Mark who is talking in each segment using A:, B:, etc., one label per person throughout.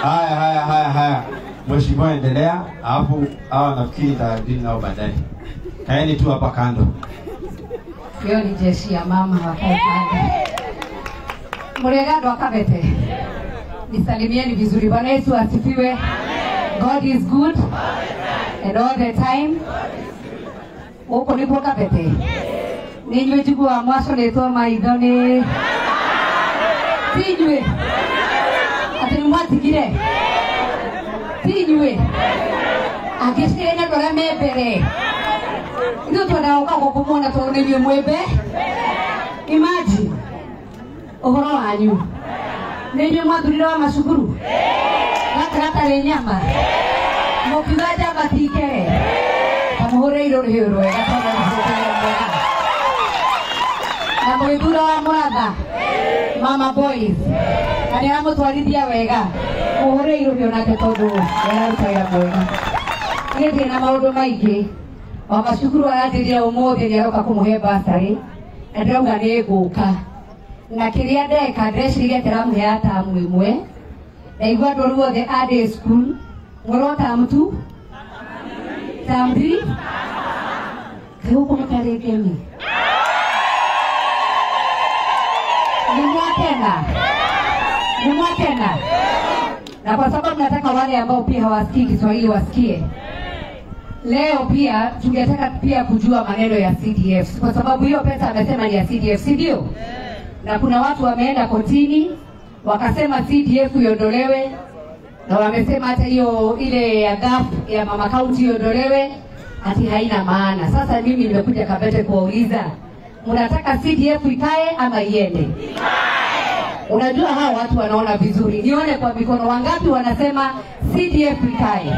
A: Haya. Mheshimiwa endelea, alafu hawa nafikiri nitarudi nao baadaye. Kaeni tu hapa kando.
B: Hiyo ni jeshi ya mama wakae kando. Murega wakabete. Nisalimieni vizuri. Bwana Yesu asifiwe. God is good and all the time. Uko nipo kabete. Ninyo jibu wa mwaso leto maidone. Tijwe. Atini mwati kire. Tijwe. Akishire na dola mebere. Ito tunaoka kukumona tuone mwebe. Imagine. Ohoro wanyu. Ninyo mwadurira wa mashukuru. Nakarata lenyama. Mokizaja batike. Kamuhore iro hero ega tona mboga. Na mwidura wa mwaga. Mama boys. Kani amo twalithia wega. Muhore iro hero nake tondu ya rutaira mboga. Ngeti na maundu maingi. Wa mashukuru aratiria umuthi ni aroka kumuhe basari. Ndauga ni guka. Na kiria ndeka ndeciria teramu ya tamu imwe. Na igwa ndoru othe a day school. Mwero tamu tu. Tamu 3. Kau kumakareke mi. Ni mwakena. Na kwa sababu nataka wale ambao pia hawasikii Kiswahili wasikie. Leo pia tungetaka pia kujua maneno ya CDF. Kwa sababu hiyo pesa amesema ni ya CDF, si ndio? Na kuna watu wameenda kotini wakasema CDF iondolewe, na wamesema hata hiyo ile ya GAF ya mama county iondolewe ati haina maana. Sasa mimi nimekuja Kabete kuwauliza, mnataka CDF ikae ama iende? Ikae. Unajua hao watu wanaona vizuri. Nione kwa mikono wangapi wanasema CDF ikae.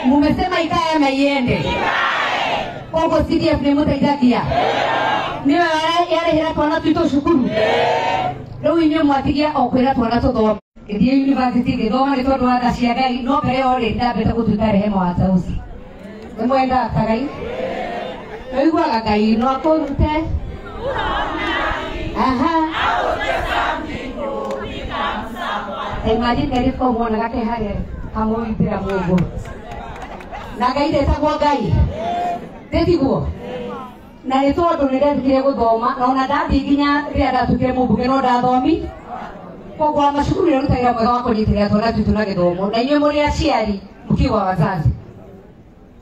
B: Mumesema ikae ama iende? Ikae. Kwa CDF ni mutaidakia. Niwe yale hera twana tuito shukuru. Leo inyo mwatigia okwera twana todo. Ndiye university githoma ni tondu wa cia Ngai no mbere ore ndabeta gutuika rehema wa tausi. Mwenda tagai. Aigua Ngai no akorute. Aha. Imagine kari ko mwana gake hare hamuitira Mungu. Na Ngai ndetagwo Ngai. Ndetiguo. Na ni tondu ndirendikire guthoma na ona ndathi nginya ria ndatukire mubunge no ndathomi. Kwa mashukuru leo nitaira mwega wako nitira tona tutuna githomo. Na inyo muri aciari mkiwa wazazi.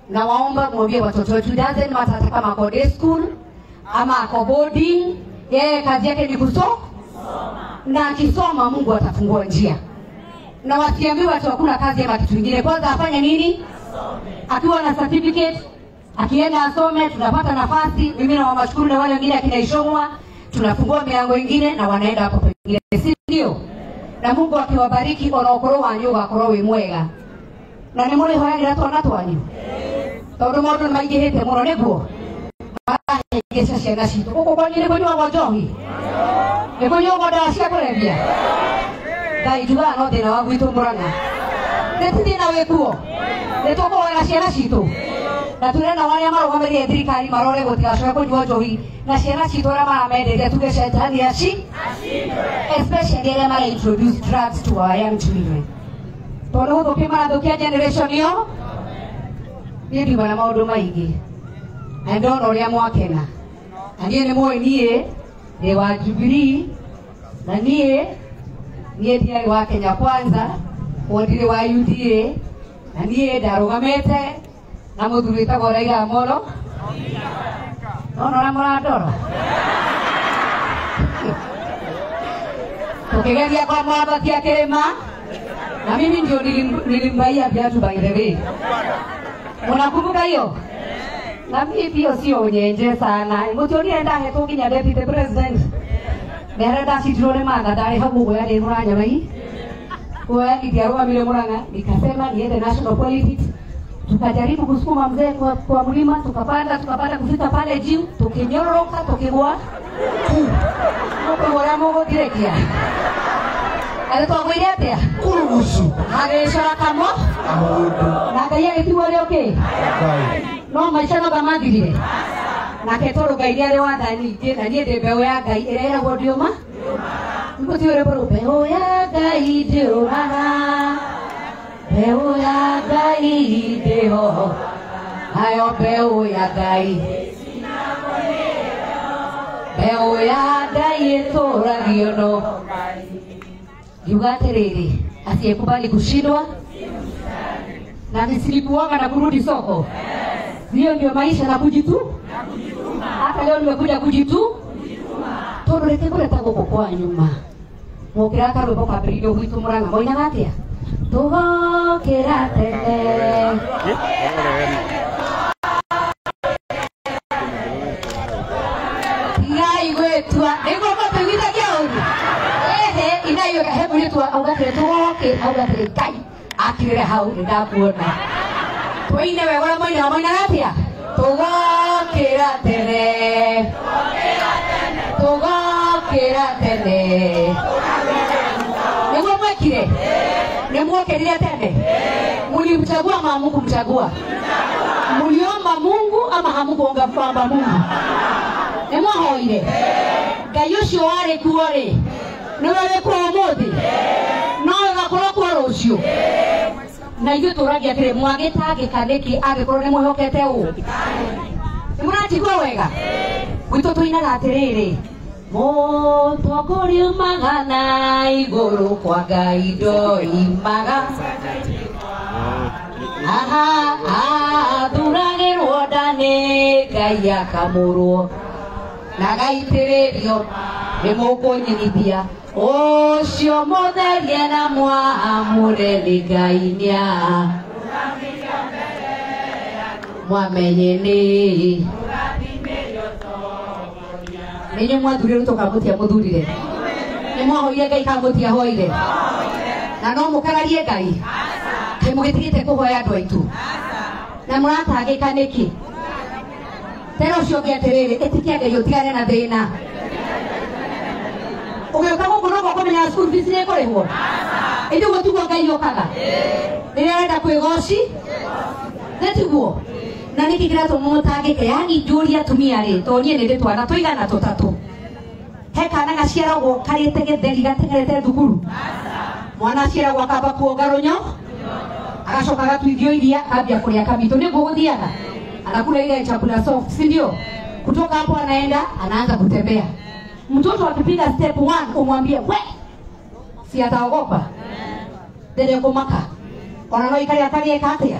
B: Na waomba mwambie watoto wetu doesn't matter kama ako day school ama ako boarding, yeye kazi yake ni kusoma. Na akisoma Mungu atafungua njia. Na wasiambiwe ati hakuna kazi ama kitu kingine. Kwanza afanye nini? Akiwa na certificate, akienda asome, tunapata nafasi. Mimi na wamashukuru na wale wengine akina Ishongwa, tunafungua milango mingine na wanaenda hapo pengine. Si ndio? Na Mungu akiwabariki onokorwo wanyu gakorwo wi mwega. Na ni muri hoyagira twana twanyu. Tondu maundu maingihite muno niguo. Marahegesha ciana citu. Guku kwanyu ni kunywa njohi. Ni kunywa ndawa cia kulevya. Ngai juga no thina wa gwitu Murang'a. Nĩtithina wĩkuo. Nĩtũkũrora ciana citũ. Na turena wale marũgamĩrĩire thirikari marore gũtigacoke kũnyua njohi na ciana citũ arĩa maramendete tũgecenjania especially arĩa mara introduce drugs to our young children. Tondũ gũthũkia marathũkia generation ĩyo. Niĩ ndiuma na maũndũ maingĩ. Na ndona ũrĩa mwakena. Na niĩ nĩ mũĩ niĩ ndĩ wa Jubilee na niĩ ndiarĩ wa Kenya Kwanza, ndĩ wa UDA na niĩ ndarũgamĩte na mũthuri wĩtagwo Raila Amolo. Nona mũrandora. Tũkĩgeria kwa mwambatia kĩrĩma Na mimi ndio nilimbaia viatu by the way. Unakumbuka hiyo? Na mimi pia sio unyenje sana. Mutoni enda heto kinya deputy president. Nenda sitrone manda dai hapo kwa yale muranya mai. Kwa kidiarua mile muranga nikasema niende national politics. Tukajaribu kusukuma mzee kwa mlima, tukapanda kufika pale juu, tukinyoroka tukigwa. Kwa mogo direkia. Alitoa mwiliatea
C: kurugusu
B: ageshara kamo na kaya etiwale okay no maisha no bamadire na ketoro gairiare wadani na niende bewe ya gai erera godioma mutiore boro bewe ya gai diorana bewe ya gai deo ayo bewe ya gai bewe ya gai tora diono Yugaterere asiyekubali kushindwa na nisilipuanga na kurudi soko. Hiyo ndio maisha na kujitu. Hata leo nimekuja kujitu. Todo lete kule tako kwa nyuma. Mokira ka robo ka birigo huitu muranga moina gatia. Todo kerate. Ngai wetua, ego ko pegita kiao. Inayo hebu letu augate toke augate kai akire hau ndakuona toine wewe mwana atia togokera tene nemo mwekire nemo kerire tene mulimchagua ama hamkumchagua muliomba Mungu ama hamukuomba Mungu nemo hoire gayosho wale kuore Nwewe kwa omodi Nawe gakoro kwa rocio Na yu turagi atire mwageta agikaniki agikoro ni muhokete u Murati kwa wega Wito tuinaga atiriri Motogori magana iguru kwa gaido imaga Durage rodane gaya kamuru Nagaitirio Nemoko nyinithia Ocio motheria na mwamure ligainia Mwamenyeni Nenye mwathurire tukamutia muthurire Nemwahoire ngai kamutia hoire Na no mukararie ngai Kai mugitigite kuhoya andu aitu Na muratagika niki Tena ucio ngiatiriri etikia ngai utigane na thina Oke kama kuno kwa menya school fees ne kore ho. Ito gotu kwa ngai yokaga. Nirenda kwigoci. Netiguo. Na nikikira to mutage yani juria tumia ri to nie nende twana toigana tutatu. He kana gaciara go karite getheri gategerete thukuru. Mwana aciara gwa kamba kuonga runyo. Agacoka gatuithio iria ambia kuria kabito ni guguthiaga. Anakula ile chakula soft, si ndio? Kutoka hapo anaenda anaanza kutembea. Mtoto akipiga step 1 umwambie we si ataogopa dede kumaka ona no ikari atari ekatia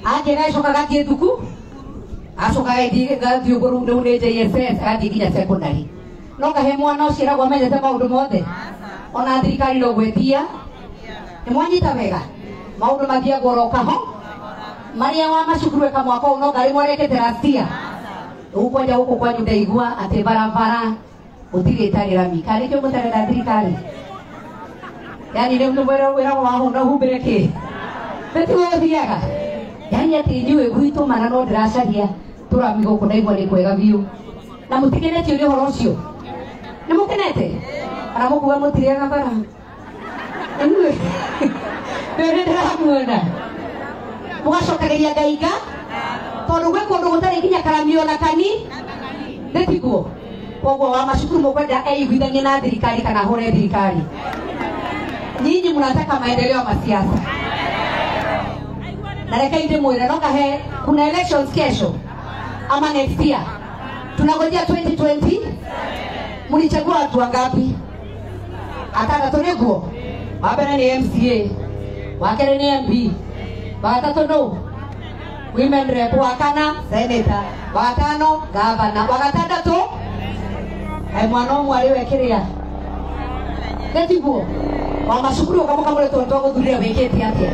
B: aje gaishoka gatie duku asoka edi gatie goru ndune JSS adi ginya secondary no kahe mwana ucira gwa meze ta maundu mothe ona thirikari no gwetia ni mwanyita wega maundu mathia goroka ho maria wa macukuru eka mwaka no ngari mwarekete rastia ukwanja huko kwa nyunda igua ate barabara utigitari rami kale kyo mutare da thirikari yani ne mtu wera wa honda hubereke beti wo thiaga yani ati niwe gwitu mana no ndiracaria turamigo kunaigwa ni kwega biu na mutigenete uri horo ucio ni mukenete ara mukuwa mutiriaga bara enwe bere ndiramuona mugacokageria ngaiga tondu gwe kundu gutari kinya karamio na kani ndetiguo Kogo wa mashukuru mkwenda aiguithanie na thirikari kana hore thirikari. Nyinyi mnataka maendeleo ya siasa. Na reka inde mwira no kahe kuna elections kesho ama next year. Tunangojea 2020. Mlichagua watu wangapi? Ataka tonego. Wabere ni MCA. Wakere ni MP. Watatu no. Women rep wakana senator. Watano governor. Wakatandatu Ai mwana mwari wekiria. Netiguo. Mama shukuru kama kama leto ndo guthuria wiketi atia.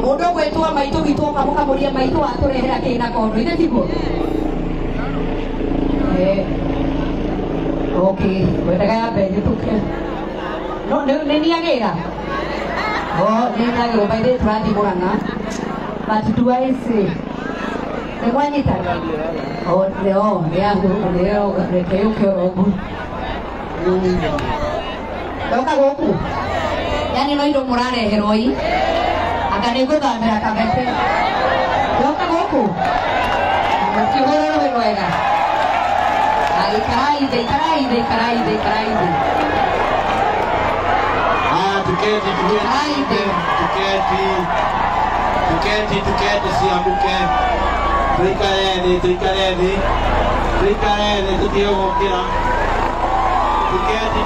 B: Mundu gwetwa maitu gitu kama kama muria maitu aturehera kina kondo ine tiguo. Okay, wendaga ya mbere tuke. No nĩ niagira. Nĩ niagira by the tradi morana. But do I say? Nĩ mwanyita. Leo rekeo kĩorogu. Ndoka gũkũ. Yani no indo mũrareherwo ii. Anga nĩ ngũthamĩra Kabete. Ndoka gũkũ. Mũkĩhũra rũĩ rwega. Ikaraide.
A: Tuketi siamuke. Tuikareni tukiogokera. Tuketi.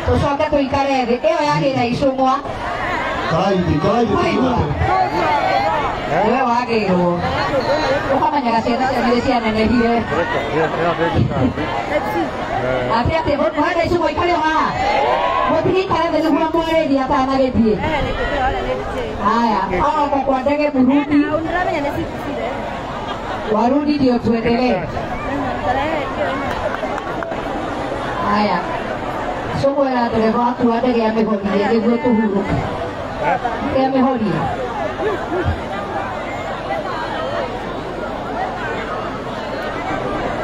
B: Tucoke tuikare thĩ ĩyo yagira icũng'wa niwe wagĩrwo ũkamenyaga ciana cianĩrĩ cianenehire atĩ mũhenda icũng'wa ikarĩ haha mũtigĩikare thĩ nĩguo mwarĩria atanagĩthiĩ haya oko kwa ndege Burundi Warundi ndio tuendelee haya somo era dereva watu wa ndege amehoria nĩguo tũhurũke amehoria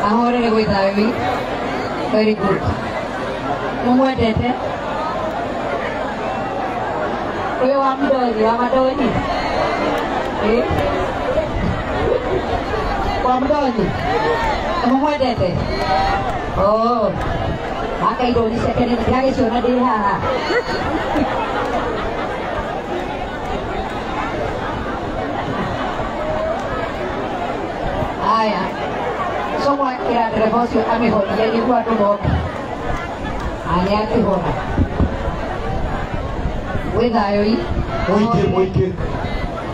B: ahorere gwĩthawi very good mũmwendete ũyũ wa Madoni wa Madoni mũmwendete akaindo ni sekere ndagĩciona ndĩ haha haya somo kĩra dereva ũcio amĩhoria nĩguo andũ moke nĩ akĩhona wĩ thayũ
C: mũingĩ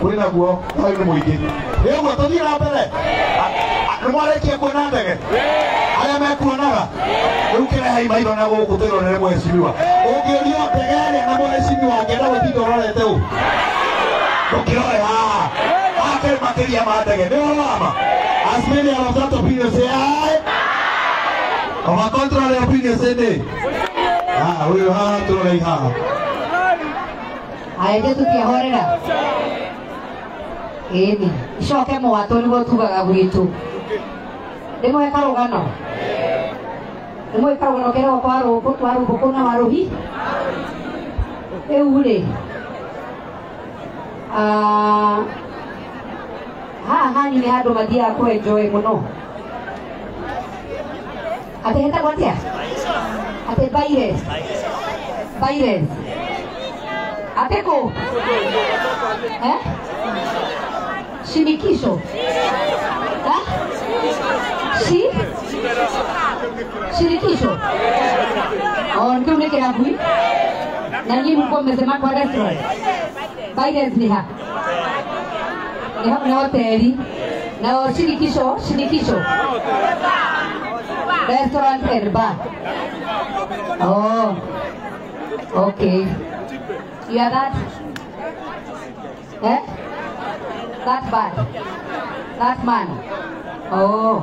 C: kũrĩ naguo thayũ nĩ mũingĩ rĩu ũguo tũthiĩ na mbere nĩ mwarĩkia kuona ndege arĩa mekuonaga rĩu kĩrehei maitho na gũkũ twĩrorere mheshimiwa ũngĩũrio ndege ĩrĩa na mheshimiwa ũngĩenda gũtinda ũrorete ũũ ndũkĩrore haha akĩrĩ makĩria ma ndege nĩ ũrama as many of that opinion say aye of a contrary opinion say nay huyo haha tũrorei haha
B: haya ithuĩ tũtiahorera ĩni icoke mwatũ nĩguo tugaga gwitũ ndĩmwe karũgano ndĩmwe karũgano kerwo kwa rũmbũkũ na warũhi rĩu rĩ haha hanyu nĩ handũ mathiaga kwenjoĩ mũno atĩ hetagwo atĩa atĩ Baires atĩ kũ Shinikisho Shirikisho ndio ni kirabui na nyinyi mko mmesema kwa restaurant Baires ni hapa na hoteli na shirikisho Restaurant and bar. Oh. Okay. You are that? Eh? That bad? That man? Oh.